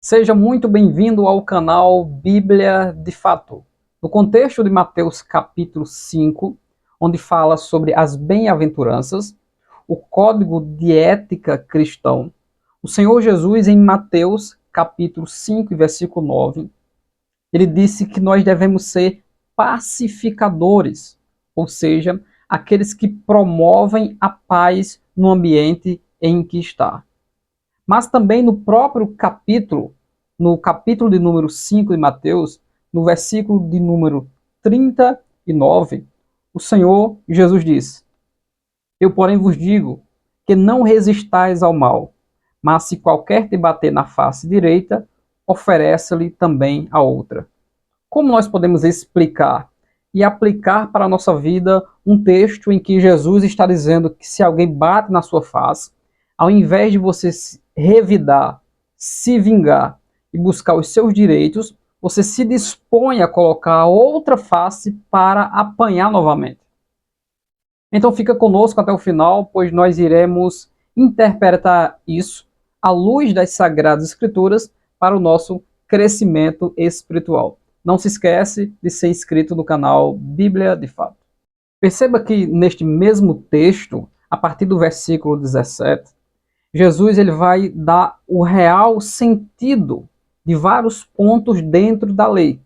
Seja muito bem-vindo ao canal Bíblia de Fato. No contexto de Mateus capítulo 5, onde fala sobre as bem-aventuranças, o código de ética cristão, o Senhor Jesus, em Mateus capítulo 5, versículo 9, ele disse que nós devemos ser pacificadores, ou seja, aqueles que promovem a paz no ambiente em que está. Mas também no próprio capítulo, no capítulo de número 5 de Mateus, no versículo de número 39, o Senhor Jesus diz: Eu, porém, vos digo que não resistais ao mal, mas se qualquer te bater na face direita, ofereça-lhe também a outra. Como nós podemos explicar e aplicar para a nossa vida um texto em que Jesus está dizendo que se alguém bate na sua face, ao invés de você revidar, se vingar e buscar os seus direitos, você se dispõe a colocar a outra face para apanhar novamente? Então fica conosco até o final, pois nós iremos interpretar isso à luz das Sagradas Escrituras para o nosso crescimento espiritual. Não se esquece de ser inscrito no canal Bíblia de Fato. Perceba que neste mesmo texto, a partir do versículo 17, Jesus ele vai dar o real sentido de vários pontos dentro da lei.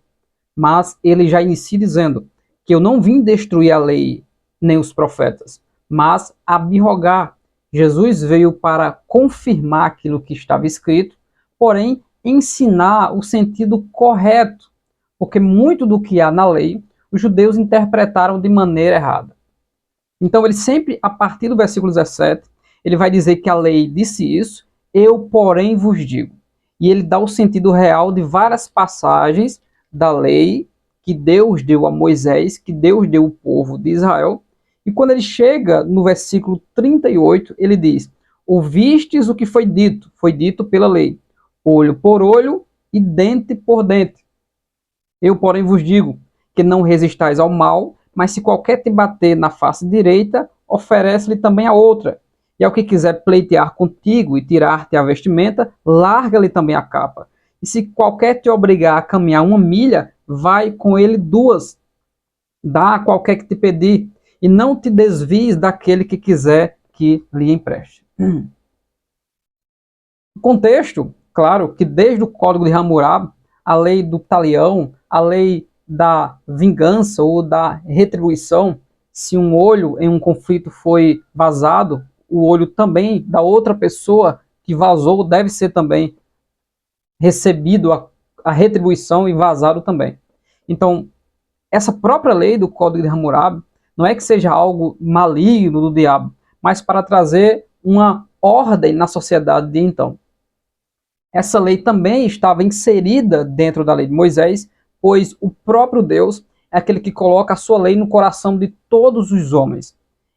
Mas ele já inicia dizendo que eu não vim destruir a lei nem os profetas, mas abrogar. Jesus veio para confirmar aquilo que estava escrito, porém ensinar o sentido correto, porque muito do que há na lei, os judeus interpretaram de maneira errada. Então ele sempre, a partir do versículo 17, ele vai dizer que a lei disse isso, eu porém vos digo. E ele dá o sentido real de várias passagens da lei que Deus deu a Moisés, que Deus deu ao povo de Israel. E quando ele chega no versículo 38, ele diz: ouvistes o que foi dito pela lei, olho por olho e dente por dente. Eu, porém, vos digo que não resistais ao mal, mas se qualquer te bater na face direita, oferece-lhe também a outra. E ao que quiser pleitear contigo e tirar-te a vestimenta, larga-lhe também a capa. E se qualquer te obrigar a caminhar 1 milha, vai com ele 2. Dá a qualquer que te pedir, e não te desvies daquele que quiser que lhe empreste. O contexto, claro, que desde o Código de Hammurabi, a lei do talião, a lei da vingança ou da retribuição, se um olho em um conflito foi vazado, o olho também da outra pessoa que vazou deve ser também recebido a retribuição e vazado também. Então, essa própria lei do Código de Hammurabi não é que seja algo maligno do diabo, mas para trazer uma ordem na sociedade de então. Essa lei também estava inserida dentro da lei de Moisés, pois o próprio Deus é aquele que coloca a sua lei no coração de todos os homens.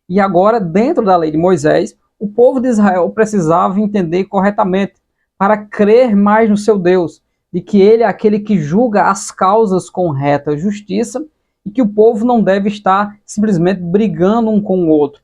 E agora, dentro da lei de Moisés, o povo de Israel precisava entender corretamente para crer mais no seu Deus, de que ele é aquele que julga as causas com reta justiça e que o povo não deve estar simplesmente brigando um com o outro.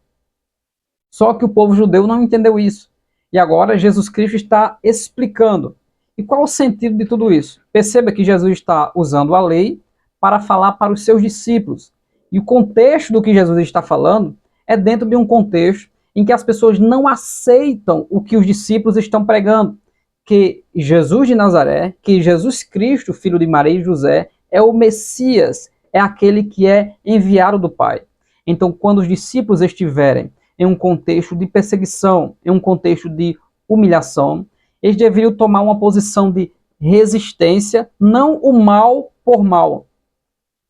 Só que o povo judeu não entendeu isso. E agora Jesus Cristo está explicando. E qual o sentido de tudo isso? Perceba que Jesus está usando a lei para falar para os seus discípulos. E o contexto do que Jesus está falando é dentro de um contexto em que as pessoas não aceitam o que os discípulos estão pregando. Que Jesus de Nazaré, que Jesus Cristo, filho de Maria e José, é o Messias, é aquele que é enviado do Pai. Então, quando os discípulos estiverem em um contexto de perseguição, em um contexto de humilhação, eles deveriam tomar uma posição de resistência, não o mal por mal,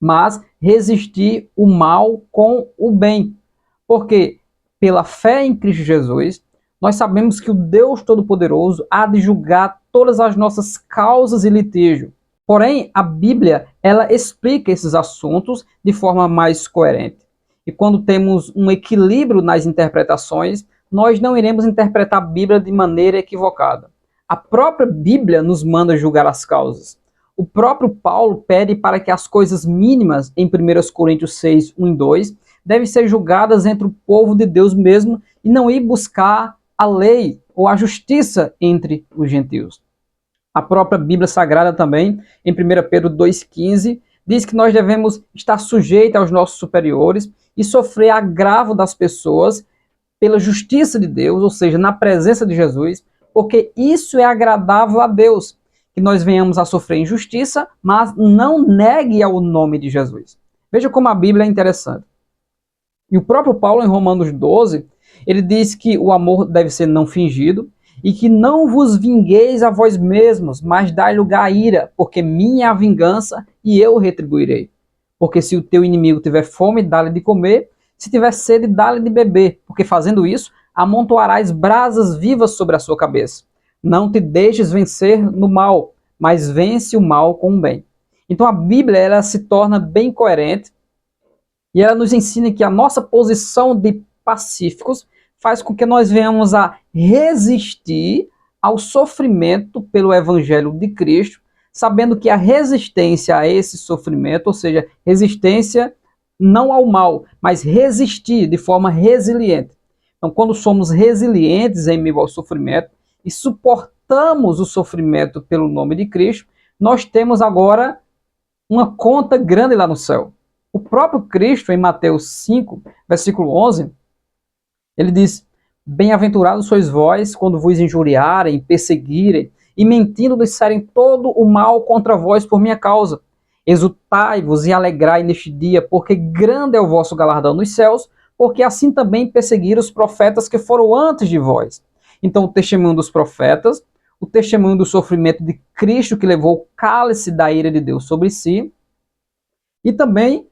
mas resistir o mal com o bem. Porque, pela fé em Cristo Jesus, nós sabemos que o Deus Todo-Poderoso há de julgar todas as nossas causas e litígio. Porém, a Bíblia, ela explica esses assuntos de forma mais coerente. E quando temos um equilíbrio nas interpretações, nós não iremos interpretar a Bíblia de maneira equivocada. A própria Bíblia nos manda julgar as causas. O próprio Paulo pede para que as coisas mínimas, em 1 Coríntios 6, 1 e 2, devem ser julgadas entre o povo de Deus mesmo e não ir buscar a lei ou a justiça entre os gentios. A própria Bíblia Sagrada também, em 1 Pedro 2,15, diz que nós devemos estar sujeitos aos nossos superiores e sofrer agravo das pessoas pela justiça de Deus, ou seja, na presença de Jesus, porque isso é agradável a Deus, que nós venhamos a sofrer injustiça, mas não negue ao nome de Jesus. Veja como a Bíblia é interessante. E o próprio Paulo, em Romanos 12, ele diz que o amor deve ser não fingido, e que não vos vingueis a vós mesmos, mas dai lugar à ira, porque minha é a vingança e eu retribuirei. Porque se o teu inimigo tiver fome, dá-lhe de comer, se tiver sede, dá-lhe de beber, porque fazendo isso, amontoarás brasas vivas sobre a sua cabeça. Não te deixes vencer no mal, mas vence o mal com o bem. Então a Bíblia ela se torna bem coerente e ela nos ensina que a nossa posição de pacíficos faz com que nós venhamos a resistir ao sofrimento pelo Evangelho de Cristo, sabendo que a resistência a esse sofrimento, ou seja, resistência não ao mal, mas resistir de forma resiliente. Então, quando somos resilientes em meio ao sofrimento e suportamos o sofrimento pelo nome de Cristo, nós temos agora uma conta grande lá no céu. O próprio Cristo, em Mateus 5, versículo 11, ele diz: bem-aventurados sois vós quando vos injuriarem, perseguirem e mentindo disserem todo o mal contra vós por minha causa. Exultai-vos e alegrai neste dia, porque grande é o vosso galardão nos céus, porque assim também perseguiram os profetas que foram antes de vós. Então, o testemunho dos profetas, o testemunho do sofrimento de Cristo que levou o cálice da ira de Deus sobre si, e também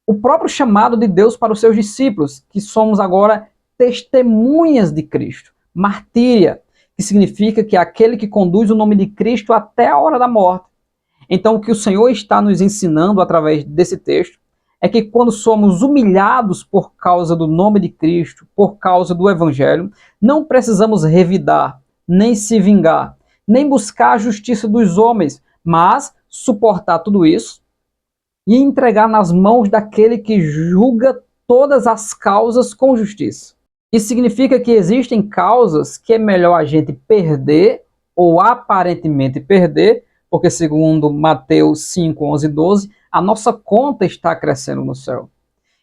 o próprio chamado de Deus para os seus discípulos, que somos agora testemunhas de Cristo. Martíria, que significa que é aquele que conduz o nome de Cristo até a hora da morte. Então, o que o Senhor está nos ensinando através desse texto é que quando somos humilhados por causa do nome de Cristo, por causa do Evangelho, não precisamos revidar, nem se vingar, nem buscar a justiça dos homens, mas suportar tudo isso e entregar nas mãos daquele que julga todas as causas com justiça. Isso significa que existem causas que é melhor a gente perder, ou aparentemente perder, porque segundo Mateus 5, 11 e 12, a nossa conta está crescendo no céu.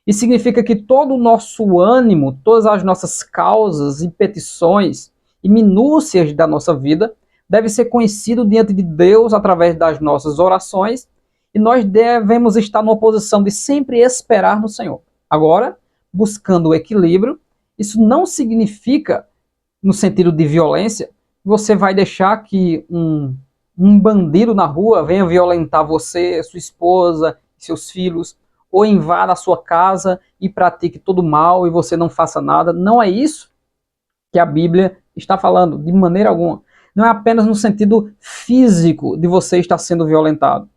Isso significa que todo o nosso ânimo, todas as nossas causas e petições e minúcias da nossa vida deve ser conhecido diante de Deus através das nossas orações, e nós devemos estar numa posição de sempre esperar no Senhor. Agora, buscando o equilíbrio, isso não significa, no sentido de violência, que você vai deixar que um bandido na rua venha violentar você, sua esposa, seus filhos, ou invada a sua casa e pratique todo mal e você não faça nada. Não é isso que a Bíblia está falando, de maneira alguma. Não é apenas no sentido físico de você estar sendo violentado.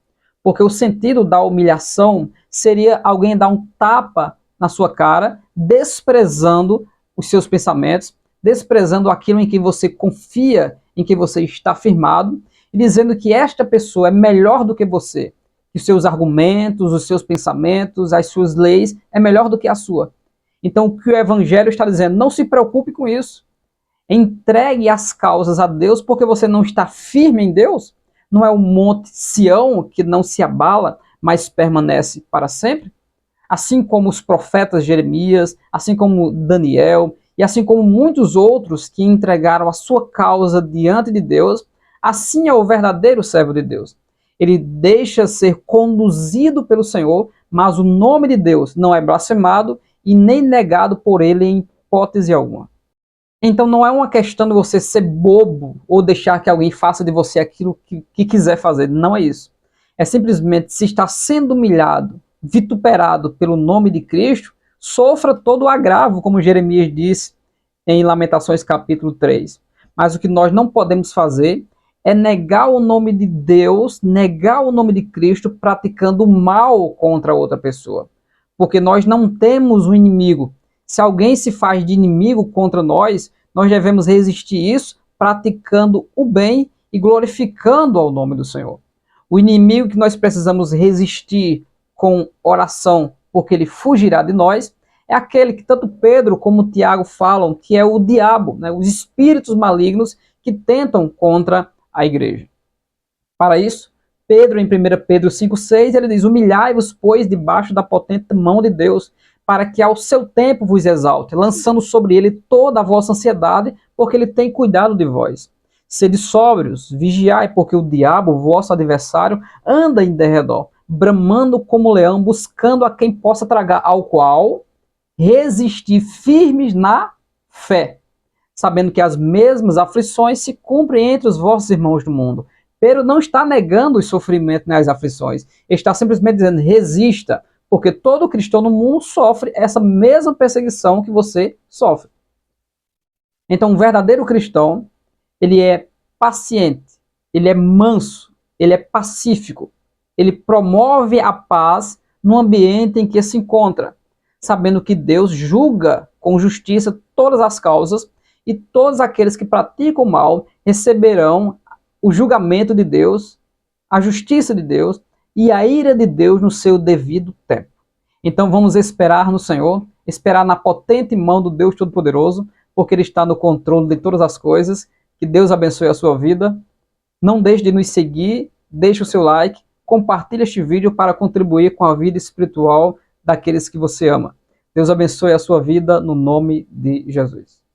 Porque o sentido da humilhação seria alguém dar um tapa na sua cara, desprezando os seus pensamentos, desprezando aquilo em que você confia, em que você está firmado, e dizendo que esta pessoa é melhor do que você, que os seus argumentos, os seus pensamentos, as suas leis é melhor do que a sua. Então o que o Evangelho está dizendo, não se preocupe com isso. Entregue as causas a Deus, porque você não está firme em Deus. Não é o monte Sião que não se abala, mas permanece para sempre? Assim como os profetas Jeremias, assim como Daniel, e assim como muitos outros que entregaram a sua causa diante de Deus, assim é o verdadeiro servo de Deus. Ele deixa ser conduzido pelo Senhor, mas o nome de Deus não é blasfemado e nem negado por ele em hipótese alguma. Então não é uma questão de você ser bobo ou deixar que alguém faça de você aquilo que quiser fazer. Não é isso. É simplesmente se está sendo humilhado, vituperado pelo nome de Cristo, sofra todo o agravo, como Jeremias disse em Lamentações capítulo 3. Mas o que nós não podemos fazer é negar o nome de Deus, negar o nome de Cristo, praticando mal contra outra pessoa. Porque nós não temos um inimigo. Se alguém se faz de inimigo contra nós, nós devemos resistir isso praticando o bem e glorificando ao nome do Senhor. O inimigo que nós precisamos resistir com oração, porque ele fugirá de nós, é aquele que tanto Pedro como Tiago falam, que é o diabo, né? Os espíritos malignos que tentam contra a igreja. Para isso, Pedro, em 1 Pedro 5,6, ele diz: humilhai-vos, pois, debaixo da potente mão de Deus, para que ao seu tempo vos exalte, lançando sobre ele toda a vossa ansiedade, porque ele tem cuidado de vós. Sede sóbrios, vigiai, porque o diabo, vosso adversário, anda em derredor, bramando como leão, buscando a quem possa tragar, ao qual resistir firmes na fé, sabendo que as mesmas aflições se cumprem entre os vossos irmãos do mundo. Pedro não está negando os sofrimentos nem as aflições, está simplesmente dizendo: resista, porque todo cristão no mundo sofre essa mesma perseguição que você sofre. Então, um verdadeiro cristão, ele é paciente, ele é manso, ele é pacífico, ele promove a paz no ambiente em que se encontra, sabendo que Deus julga com justiça todas as causas e todos aqueles que praticam o mal receberão o julgamento de Deus, a justiça de Deus e a ira de Deus no seu devido tempo. Então vamos esperar no Senhor, esperar na potente mão do Deus Todo-Poderoso, porque Ele está no controle de todas as coisas. Que Deus abençoe a sua vida. Não deixe de nos seguir, deixe o seu like, compartilhe este vídeo para contribuir com a vida espiritual daqueles que você ama. Deus abençoe a sua vida no nome de Jesus.